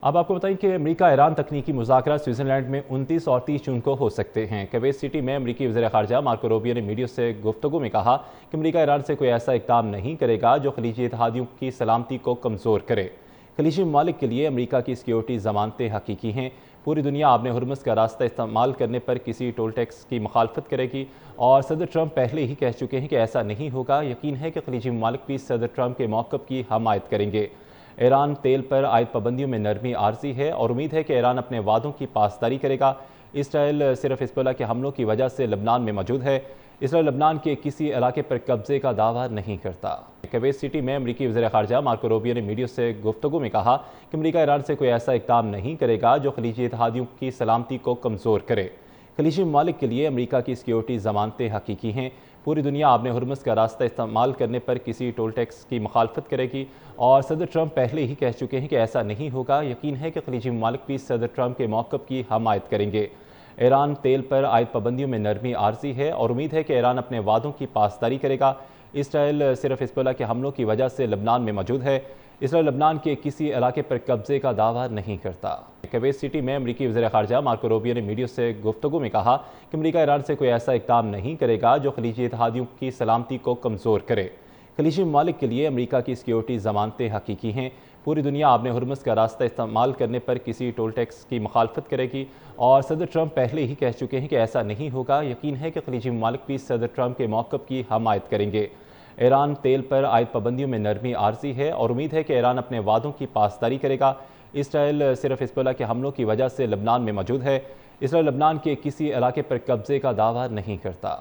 اب آپ کو بتائیں کہ امریکہ ایران تکنیکی مذاکرات سوئٹزرلینڈ میں 29 اور 30 جون کو ہو سکتے ہیں۔ کویت سٹی میں امریکی وزیر خارجہ مارکو روبیو نے میڈیا سے گفتگو میں کہا کہ امریکہ ایران سے کوئی ایسا اقدام نہیں کرے گا جو خلیجی اتحادیوں کی سلامتی کو کمزور کرے۔ خلیجی ممالک کے لیے امریکہ کی سیکیورٹی ضمانتیں حقیقی ہیں۔ پوری دنیا آبِ ہرمز کا راستہ استعمال کرنے پر کسی ٹول ٹیکس کی مخالفت کرے گی، اور صدر ٹرمپ پہلے ہی کہہ چکے ہیں کہ ایسا نہیں ہوگا۔ یقین ہے کہ خلیجی ممالک بھی صدر ٹرمپ کے موقف کی حمایت کریں گے۔ ایران تیل پر عائد پابندیوں میں نرمی عارضی ہے اور امید ہے کہ ایران اپنے وعدوں کی پاسداری کرے گا۔ اسرائیل صرف حزب اللہ کے حملوں کی وجہ سے لبنان میں موجود ہے۔ اسرائیل لبنان کے کسی علاقے پر قبضے کا دعویٰ نہیں کرتا۔ کویت سٹی میں امریکی وزیر خارجہ مارکو روبیو نے میڈیا سے گفتگو میں کہا کہ امریکہ ایران سے کوئی ایسا اقدام نہیں کرے گا جو خلیجی اتحادیوں کی سلامتی کو کمزور کرے۔ خلیجی ممالک کے لیے امریکہ کی سیکیورٹی ضمانتیں حقیقی ہیں۔ پوری دنیا آبِ ہرمز کا راستہ استعمال کرنے پر کسی ٹول ٹیکس کی مخالفت کرے گی، اور صدر ٹرمپ پہلے ہی کہہ چکے ہیں کہ ایسا نہیں ہوگا۔ یقین ہے کہ خلیجی ممالک بھی صدر ٹرمپ کے موقف کی حمایت کریں گے۔ ایران تیل پر عائد پابندیوں میں نرمی عارضی ہے اور امید ہے کہ ایران اپنے وعدوں کی پاسداری کرے گا۔ اسرائیل صرف حزب اللہ کے حملوں کی وجہ سے لبنان میں موجود ہے۔ اسرائیل لبنان کے کسی علاقے پر قبضے کا دعویٰ نہیں کرتا۔ کویت سٹی میں امریکی وزیر خارجہ مارکو روبیو نے میڈیا سے گفتگو میں کہا کہ امریکہ ایران سے کوئی ایسا اقدام نہیں کرے گا جو خلیجی اتحادیوں کی سلامتی کو کمزور کرے۔ خلیجی ممالک کے لیے امریکہ کی سیکیورٹی ضمانتیں حقیقی ہیں۔ پوری دنیا آبِ ہرمز کا راستہ استعمال کرنے پر کسی ٹول ٹیکس کی مخالفت کرے گی، اور صدر ٹرمپ پہلے ہی کہہ چکے ہیں کہ ایسا نہیں ہوگا۔ یقین ہے کہ خلیجی ممالک بھی صدر ٹرمپ کے موقف کی حمایت کریں گے۔ ایران تیل پر عائد پابندیوں میں نرمی عارضی ہے اور امید ہے کہ ایران اپنے وعدوں کی پاسداری کرے گا۔ اسرائیل صرف حزب اللہ کے حملوں کی وجہ سے لبنان میں موجود ہے۔ اسرائیل لبنان کے کسی علاقے پر قبضے کا دعویٰ نہیں کرتا۔